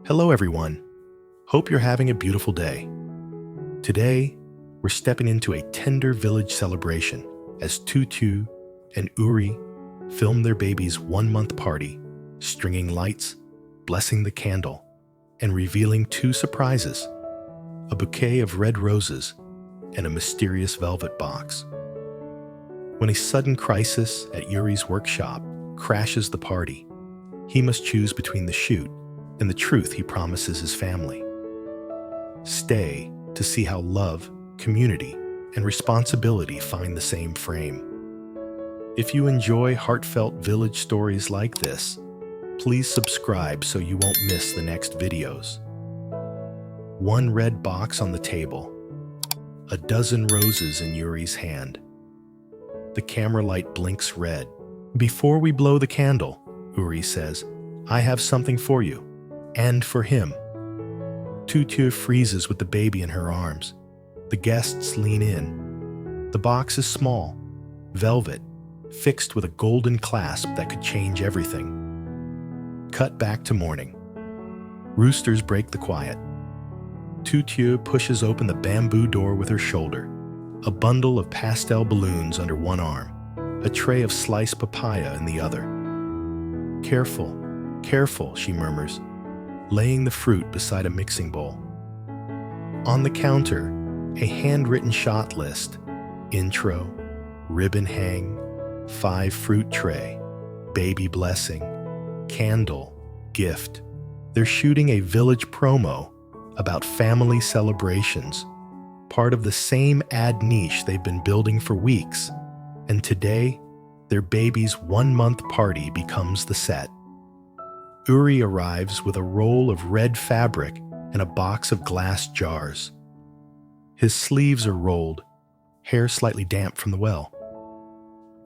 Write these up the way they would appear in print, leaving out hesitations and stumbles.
Hello everyone. Hope you're having a beautiful day. Today, we're stepping into a tender village celebration as Ly Tu Tieu and Uri film their baby's 1-month party, stringing lights, blessing the candle, and revealing 2 surprises, a bouquet of red roses and a mysterious velvet box. When a sudden crisis at Uri's workshop crashes the party, he must choose between the shoot and the truth he promises his family. Stay to see how love, community, and responsibility find the same frame. If you enjoy heartfelt village stories like this, please subscribe so you won't miss the next videos. 1 red box on the table, a dozen roses in Uri's hand. The camera light blinks red. Before we blow the candle, Uri says, "I have something for you, and for him." Ly Tu Tieu freezes with the baby in her arms. The guests lean in. The box is small, velvet, fixed with a golden clasp that could change everything. Cut back to morning. Roosters break the quiet. Ly Tu Tieu pushes open the bamboo door with her shoulder, a bundle of pastel balloons under one arm, a tray of sliced papaya in the other. "Careful, careful," she murmurs, laying the fruit beside a mixing bowl. On the counter, a handwritten shot list: intro, ribbon hang, 5 fruit tray, baby blessing, candle, gift. They're shooting a village promo about family celebrations, part of the same ad niche they've been building for weeks, and today, their baby's 1-month party becomes the set. Uri arrives with a roll of red fabric and a box of glass jars. His sleeves are rolled, hair slightly damp from the well.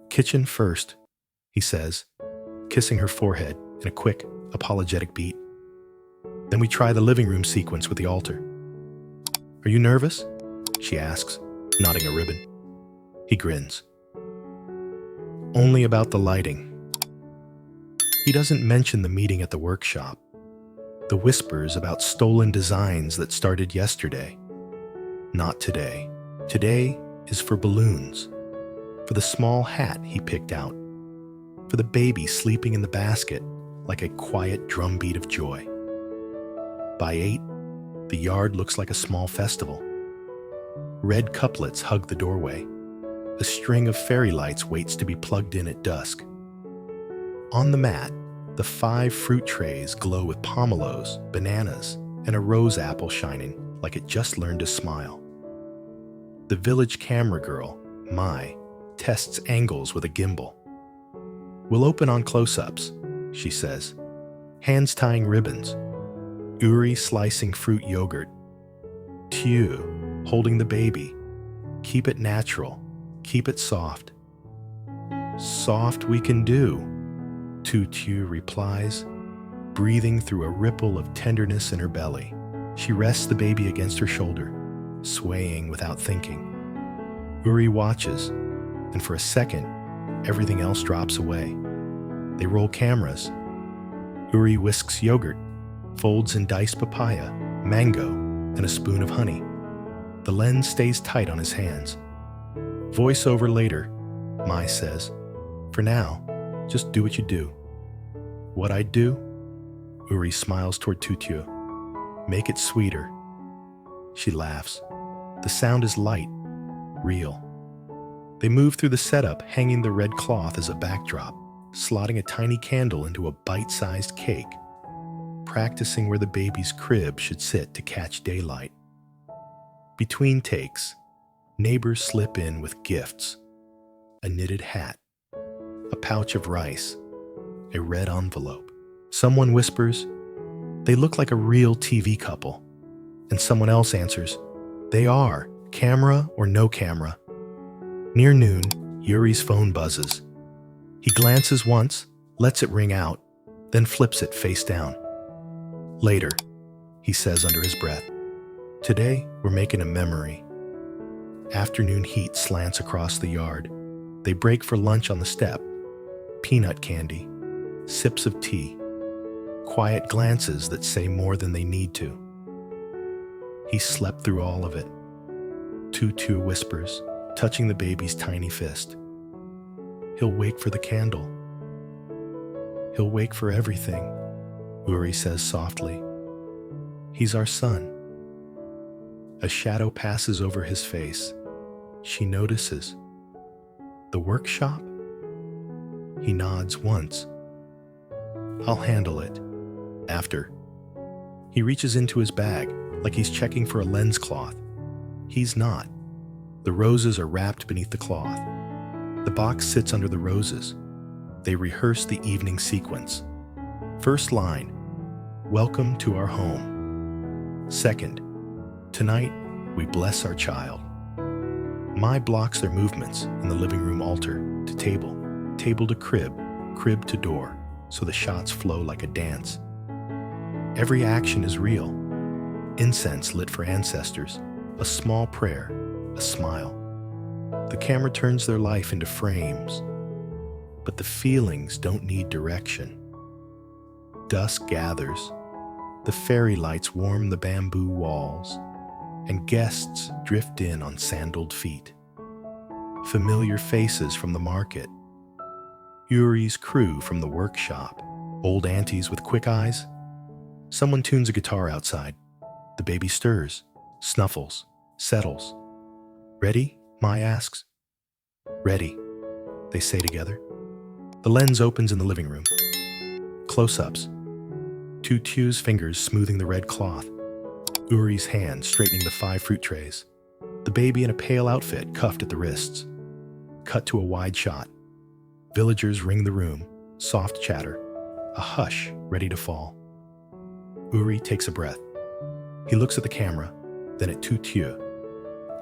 "Kitchen first," he says, kissing her forehead in a quick, apologetic beat. "Then we try the living room sequence with the altar." "Are you nervous?" she asks, knotting a ribbon. He grins. "Only about the lighting." He doesn't mention the meeting at the workshop, the whispers about stolen designs that started yesterday. Not today. Today is for balloons, for the small hat he picked out, for the baby sleeping in the basket like a quiet drumbeat of joy. By 8, the yard looks like a small festival. Red couplets hug the doorway. A string of fairy lights waits to be plugged in at dusk. On the mat, the 5 fruit trays glow with pomelos, bananas, and a rose apple shining like it just learned to smile. The village camera girl, Mai, tests angles with a gimbal. "We'll open on close-ups," she says, hands tying ribbons. Uri slicing fruit yogurt. Tieu holding the baby. "Keep it natural. Keep it soft." "Soft we can do," Ly Tu Tieu replies, breathing through a ripple of tenderness in her belly. She rests the baby against her shoulder, swaying without thinking. Uri watches, and for a second, everything else drops away. They roll cameras. Uri whisks yogurt, folds and diced papaya, mango, and a spoon of honey. The lens stays tight on his hands. Voiceover later, Mai says, "For now, just do what you do." "What I do?" Uri smiles toward Ly Tu Tieu. "Make it sweeter." She laughs. The sound is light, real. They move through the setup, hanging the red cloth as a backdrop, slotting a tiny candle into a bite-sized cake, practicing where the baby's crib should sit to catch daylight. Between takes, neighbors slip in with gifts: a knitted hat, a pouch of rice, a red envelope. Someone whispers, "They look like a real TV couple." And someone else answers, "They are, camera or no camera." Near noon, Uri's phone buzzes. He glances once, lets it ring out, then flips it face down. "Later," he says under his breath. "Today, we're making a memory." Afternoon heat slants across the yard. They break for lunch on the step. Peanut candy, sips of tea, quiet glances that say more than they need to. He slept through all of it. Tu Tieu whispers, touching the baby's tiny fist. He'll wake for the candle. He'll wake for everything, Uri says softly. He's our son. A shadow passes over his face. She notices. The workshop? He nods once. I'll handle it. After. He reaches into his bag like he's checking for a lens cloth. He's not. The roses are wrapped beneath the cloth. The box sits under the roses. They rehearse the evening sequence. First line, welcome to our home. Second, tonight we bless our child. Mai blocks their movements in the living room altar to table, table to crib, crib to door, so the shots flow like a dance. Every action is real. Incense lit for ancestors, a small prayer, a smile. The camera turns their life into frames, but the feelings don't need direction. Dusk gathers. The fairy lights warm the bamboo walls, and guests drift in on sandaled feet. Familiar faces from the market. Uri's crew from the workshop. Old aunties with quick eyes. Someone tunes a guitar outside. The baby stirs, snuffles, settles. Ready? Mai asks. Ready, they say together. The lens opens in the living room. Close-ups. Tu Tieu's fingers smoothing the red cloth. Uri's hand straightening the 5 fruit trays. The baby in a pale outfit cuffed at the wrists. Cut to a wide shot. Villagers ring the room, soft chatter. A hush ready to fall. Uri takes a breath. He looks at the camera, then at Tu Tieu.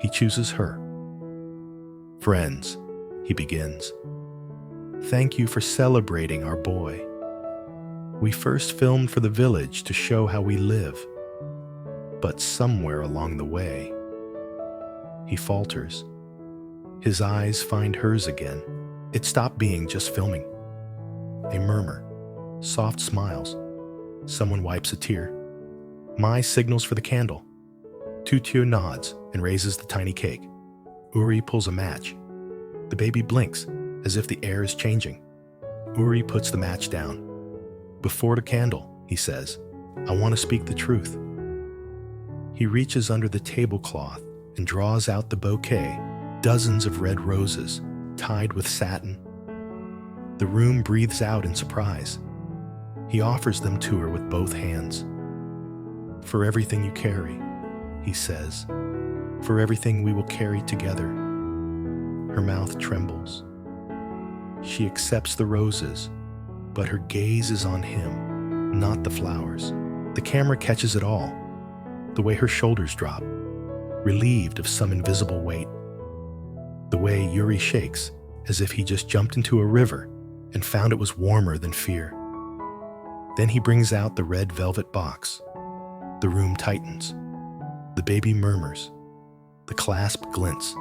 He chooses her. Friends, he begins. Thank you for celebrating our boy. We first filmed for the village to show how we live. But somewhere along the way, he falters. His eyes find hers again. It stopped being just filming. A murmur, soft smiles. Someone wipes a tear. Mai signals for the candle. Tu Tieu nods and raises the tiny cake. Uri pulls a match. The baby blinks, as if the air is changing. Uri puts the match down. Before the candle, he says, I want to speak the truth. He reaches under the tablecloth and draws out the bouquet, dozens of red roses, tied with satin. The room breathes out in surprise. He offers them to her with both hands. For everything you carry, he says, for everything we will carry together. Her mouth trembles. She accepts the roses, but her gaze is on him, not the flowers. The camera catches it all, the way her shoulders drop, relieved of some invisible weight. The way Uri shakes, as if he just jumped into a river and found it was warmer than fear. Then he brings out the red velvet box. The room tightens. The baby murmurs. The clasp glints.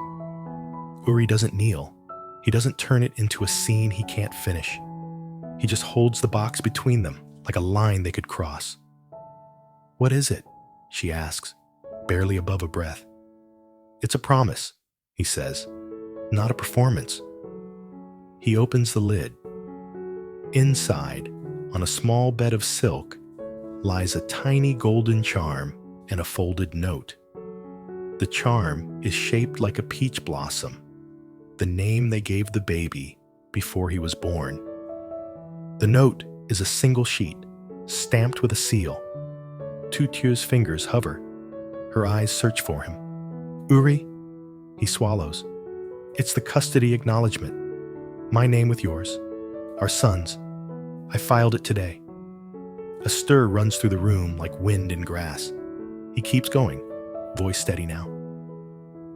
Uri doesn't kneel. He doesn't turn it into a scene he can't finish. He just holds the box between them like a line they could cross. What is it? She asks, barely above a breath. It's a promise, he says, not a performance. He opens the lid. Inside, on a small bed of silk, lies a tiny golden charm and a folded note. The charm is shaped like a peach blossom, the name they gave the baby before he was born. The note is a single sheet, stamped with a seal. Tu Tieu's fingers hover. Her eyes search for him. Uri? He swallows. It's the custody acknowledgement. My name with yours. Our sons. I filed it today. A stir runs through the room like wind in grass. He keeps going, voice steady now.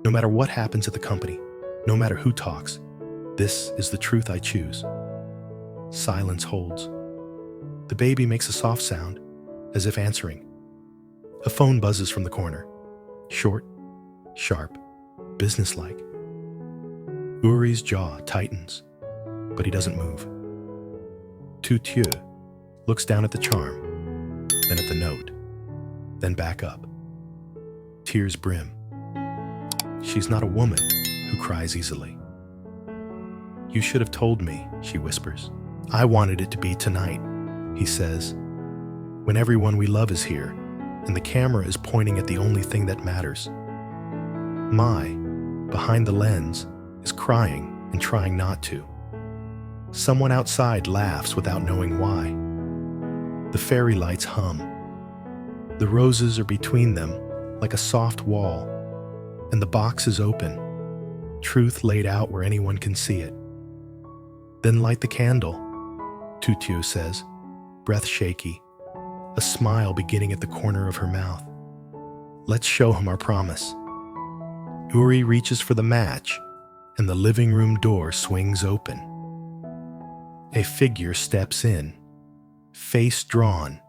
No matter what happens at the company, no matter who talks, this is the truth I choose. Silence holds. The baby makes a soft sound, as if answering. A phone buzzes from the corner. Short, sharp, businesslike. Uri's jaw tightens, but he doesn't move. Tu Tieu looks down at the charm. then at the note, then back up. Tears brim. She's not a woman who cries easily. You should have told me, she whispers. I wanted it to be tonight, he says, when everyone we love is here and the camera is pointing at the only thing that matters. Mai, behind the lens, is crying and trying not to. Someone outside laughs without knowing why. The fairy lights hum. The roses are between them like a soft wall, and the box is open, truth laid out where anyone can see it. Then light the candle, Tu Tieu says, breath shaky, a smile beginning at the corner of her mouth. Let's show him our promise. Uri reaches for the match, and the living room door swings open. A figure steps in, face drawn,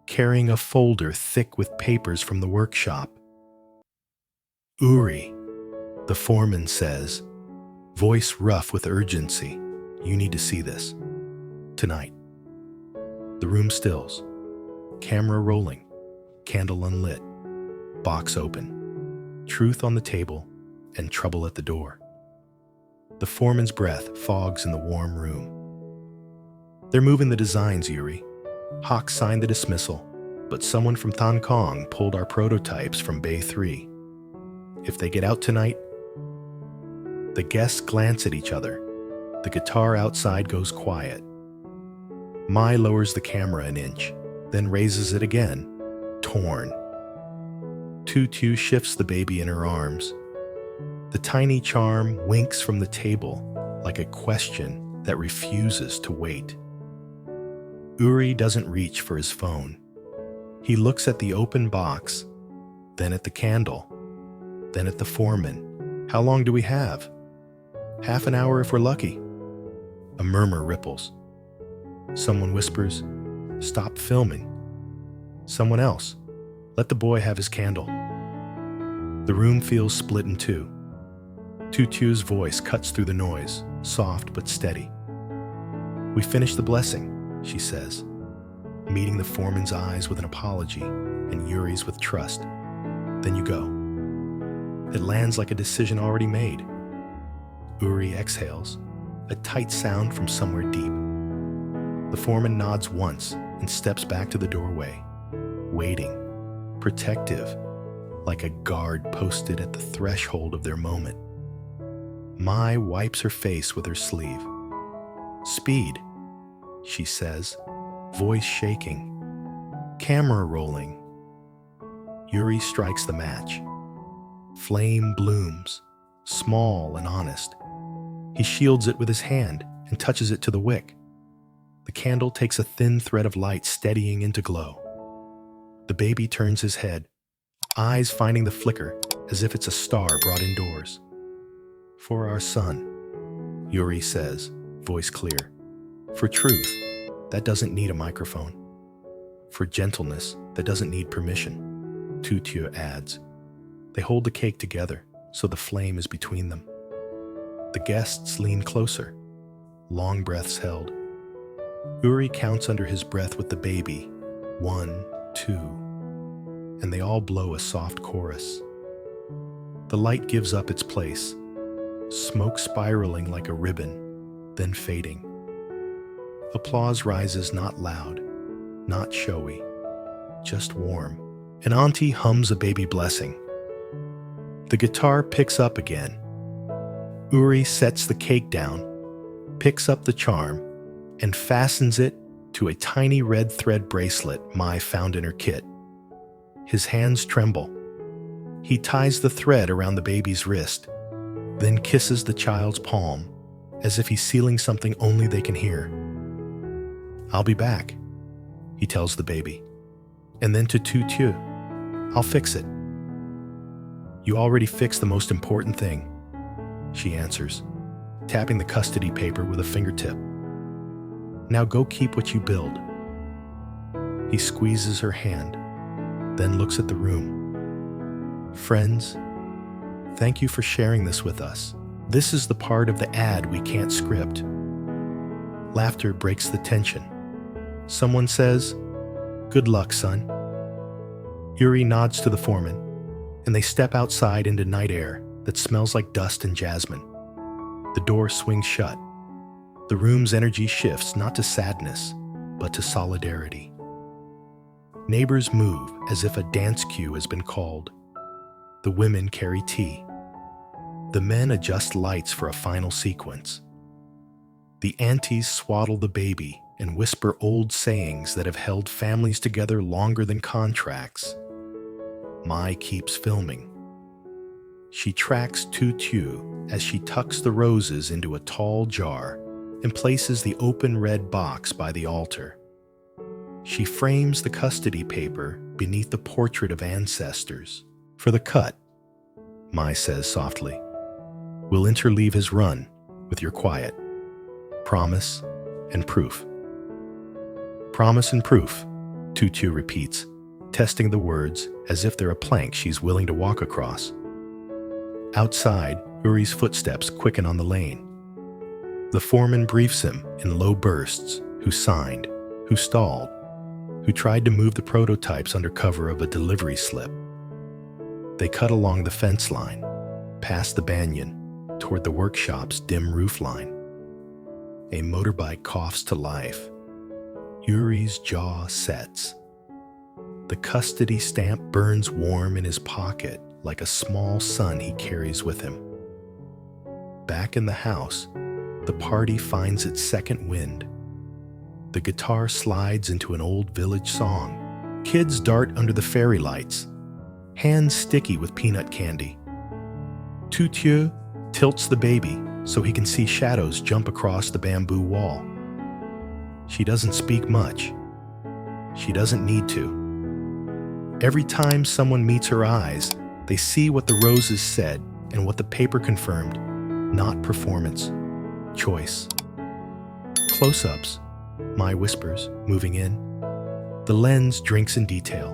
carrying a folder thick with papers from the workshop. Uri, the foreman says, voice rough with urgency. You need to see this. Tonight. The room stills. Camera rolling. Candle unlit. Box open. Truth on the table and trouble at the door. The foreman's breath fogs in the warm room. They're moving the designs, Uri. Hawk signed the dismissal, but someone from Thon Kong pulled our prototypes from Bay 3. If they get out tonight, the guests glance at each other. The guitar outside goes quiet. Mai lowers the camera an inch, then raises it again, torn. Tu Tieu shifts the baby in her arms. The tiny charm winks from the table like a question that refuses to wait. Uri doesn't reach for his phone. He looks at the open box, then at the candle, then at the foreman. How long do we have? Half an hour if we're lucky. A murmur ripples. Someone whispers, stop filming. Someone else, let the boy have his candle. The room feels split in two. Tu Tieu's voice cuts through the noise, soft but steady. We finish the blessing, she says, meeting the foreman's eyes with an apology and Uri's with trust. Then you go. It lands like a decision already made. Uri exhales, a tight sound from somewhere deep. The foreman nods once and steps back to the doorway, waiting, protective, like a guard posted at the threshold of their moment. Mai wipes her face with her sleeve. Speed, she says, voice shaking. Camera rolling. Uri strikes the match. Flame blooms, small and honest. He shields it with his hand and touches it to the wick. The candle takes a thin thread of light steadying into glow. The baby turns his head, eyes finding the flicker as if it's a star brought indoors. For our son, Uri says, voice clear. For truth, that doesn't need a microphone. For gentleness, that doesn't need permission, Tu Tieu adds. They hold the cake together, so the flame is between them. The guests lean closer, long breaths held. Uri counts under his breath with the baby, 1, 2, and they all blow a soft chorus. The light gives up its place, smoke spiraling like a ribbon, then fading. Applause rises not loud, not showy, just warm. An auntie hums a baby blessing. The guitar picks up again. Uri sets the cake down, picks up the charm, and fastens it to a tiny red thread bracelet Mai found in her kit. His hands tremble. He ties the thread around the baby's wrist, then kisses the child's palm, as if he's sealing something only they can hear. I'll be back, he tells the baby. And then to Tu Tieu, I'll fix it. You already fixed the most important thing, she answers, tapping the custody paper with a fingertip. Now go keep what you build. He squeezes her hand, then looks at the room. Friends, thank you for sharing this with us. This is the part of the ad we can't script. Laughter breaks the tension. Someone says, Good luck, son. Uri nods to the foreman, and they step outside into night air that smells like dust and jasmine. The door swings shut. The room's energy shifts not to sadness, but to solidarity. Neighbors move as if a dance cue has been called. The women carry tea. The men adjust lights for a final sequence. The aunties swaddle the baby and whisper old sayings that have held families together longer than contracts. Mai keeps filming. She tracks Tu Tieu as she tucks the roses into a tall jar and places the open red box by the altar. She frames the custody paper beneath the portrait of ancestors. For the cut, Mai says softly, we'll interleave his run with your quiet. Promise and proof. Promise and proof, Tu Tieu repeats, testing the words as if they're a plank she's willing to walk across. Outside, Uri's footsteps quicken on the lane. The foreman briefs him in low bursts who signed, who stalled, who tried to move the prototypes under cover of a delivery slip. They cut along the fence line, past the banyan, toward the workshop's dim roofline. A motorbike coughs to life. Uri's jaw sets. The custody stamp burns warm in his pocket like a small sun he carries with him. Back in the house, the party finds its second wind. The guitar slides into an old village song. Kids dart under the fairy lights, hands sticky with peanut candy. Tu Tieu tilts the baby so he can see shadows jump across the bamboo wall. She doesn't speak much. She doesn't need to. Every time someone meets her eyes, they see what the roses said and what the paper confirmed, not performance, choice. Close-ups, Mai whispers, moving in. The lens drinks in detail.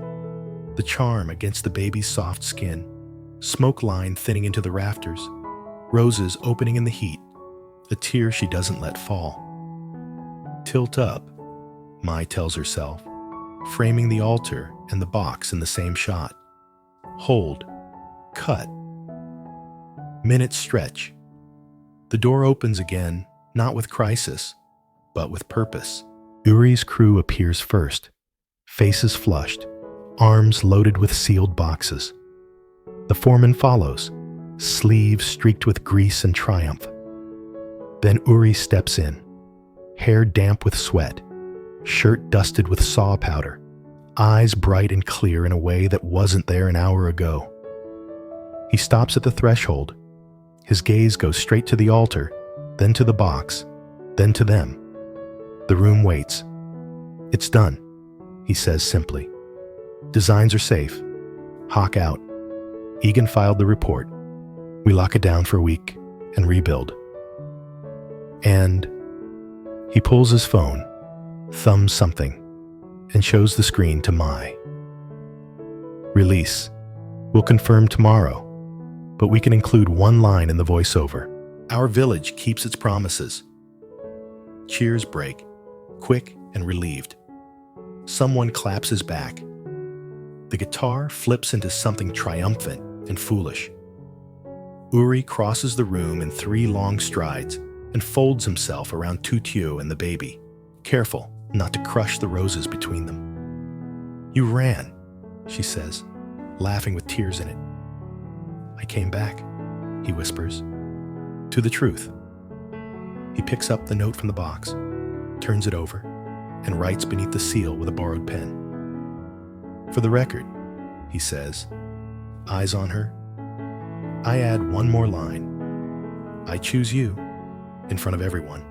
The charm against the baby's soft skin, smoke line thinning into the rafters, roses opening in the heat, a tear she doesn't let fall. Tilt up, Mai tells herself, framing the altar and the box in the same shot. Hold, cut. Minutes stretch. The door opens again, not with crisis, but with purpose. Uri's crew appears first, faces flushed, arms loaded with sealed boxes. The foreman follows, sleeves streaked with grease and triumph. Then Uri steps in, hair damp with sweat, shirt dusted with saw powder, eyes bright and clear in a way that wasn't there an hour ago. He stops at the threshold. His gaze goes straight to the altar, then to the box, then to them. The room waits. It's done, he says simply. Designs are safe. Hawk out. Egan filed the report. We lock it down for a week and rebuild. And he pulls his phone, thumbs something, and shows the screen to Mai. Release. We'll confirm tomorrow, but we can include one line in the voiceover. Our village keeps its promises. Cheers break, quick and relieved. Someone claps his back. The guitar flips into something triumphant and foolish. Uri crosses the room in 3 long strides and folds himself around Tu Tieu and the baby, careful not to crush the roses between them. You ran, she says, laughing with tears in it. I came back, he whispers, to the truth. He picks up the note from the box, turns it over, and writes beneath the seal with a borrowed pen. For the record, he says, eyes on her, I add one more line. I choose you in front of everyone.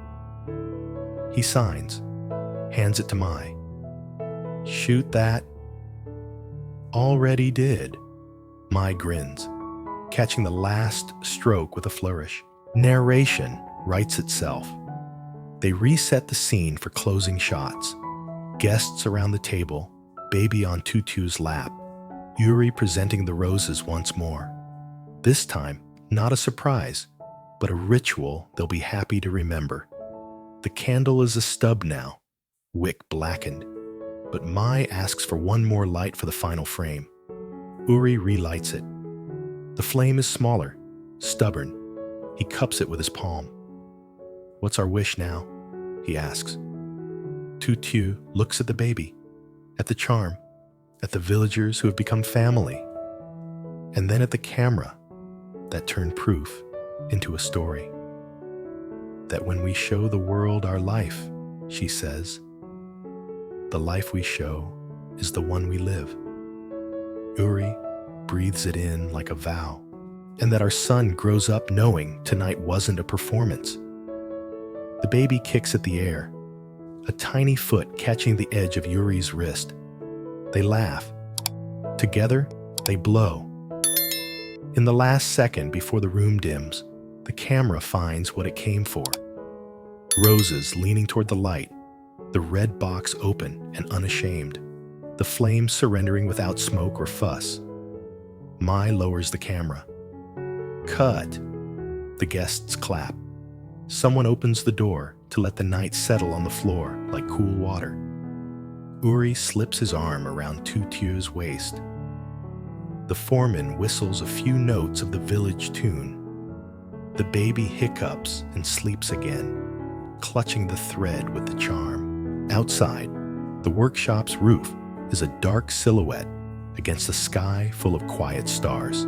He signs, hands it to Mai. Shoot that. Already did. Mai grins, catching the last stroke with a flourish. Narration writes itself. They reset the scene for closing shots. Guests around the table, baby on Tu Tieu's lap, Uri presenting the roses once more. This time, not a surprise, but a ritual they'll be happy to remember. The candle is a stub now, wick blackened. but Mai asks for one more light for the final frame. Uri relights it. The flame is smaller, stubborn. He cups it with his palm. "What's our wish now?" he asks. Tu Tieu looks at the baby, at the charm, at the villagers who have become family, and then at the camera that turned proof into a story. "That when we show the world our life," she says, "the life we show is the one we live." Uri breathes it in like a vow, and that our son grows up knowing tonight wasn't a performance. The baby kicks at the air, a tiny foot catching the edge of Uri's wrist. They laugh. Together, they blow. In the last second before the room dims, the camera finds what it came for. Roses leaning toward the light, the red box open and unashamed, the flame surrendering without smoke or fuss. Mai lowers the camera. Cut. The guests clap. Someone opens the door to let the night settle on the floor like cool water. Uri slips his arm around Tu Tieu's waist. The foreman whistles a few notes of the village tune. The baby hiccups and sleeps again, clutching the thread with the charm. Outside, the workshop's roof is a dark silhouette against a sky full of quiet stars.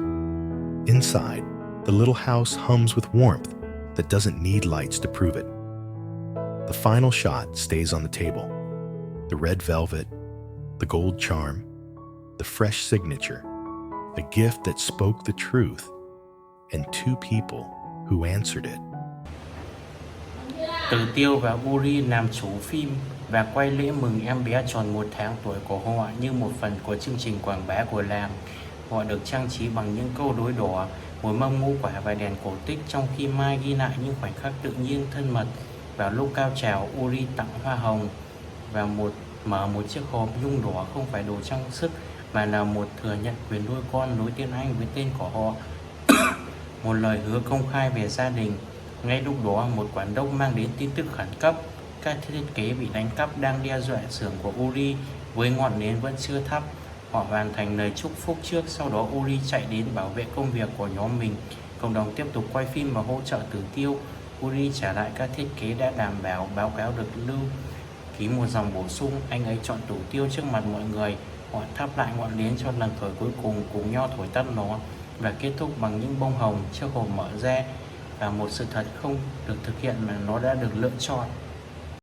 Inside, the little house hums with warmth that doesn't need lights to prove it. The final shot stays on the table. The red velvet, the gold charm, the fresh signature, a gift that spoke the truth, and two people who answered it. Từ Tieu và Uri làm chủ phim và quay lễ mừng em bé tròn 1 tháng tuổi của họ như một phần của chương trình quảng bá của làng. Họ được trang trí bằng những câu đối đỏ, một mâm ngũ quả và đèn cổ tích, trong khi Mai ghi lại những khoảnh khắc tự nhiên thân mật. Vào lúc cao trào, Uri tặng hoa hồng và mở một chiếc hộp nhung đỏ, không phải đồ trang sức mà là một thừa nhận quyền nuôi con nối tên anh với tên của họ. Một lời hứa công khai về gia đình. Ngay lúc đó, một quản đốc mang đến tin tức khẩn cấp. Các thiết kế bị đánh cắp đang đe dọa xưởng của Uri với ngọn nến vẫn chưa thắp. Họ hoàn thành lời chúc phúc trước, sau đó Uri chạy đến bảo vệ công việc của nhóm mình. Cộng đồng tiếp tục quay phim và hỗ trợ Từ Tieu. Uri trả lại các thiết kế đã đảm bảo, báo cáo được lưu. Ký một dòng bổ sung, anh ấy chọn Từ Tieu trước mặt mọi người. Họ thắp lại ngọn nến cho lần thổi cuối cùng, cùng nhau thổi tắt nó và kết thúc bằng những bông hồng. Chiếc hộp mở ra và một sự thật không được thực hiện mà nó đã được lựa chọn.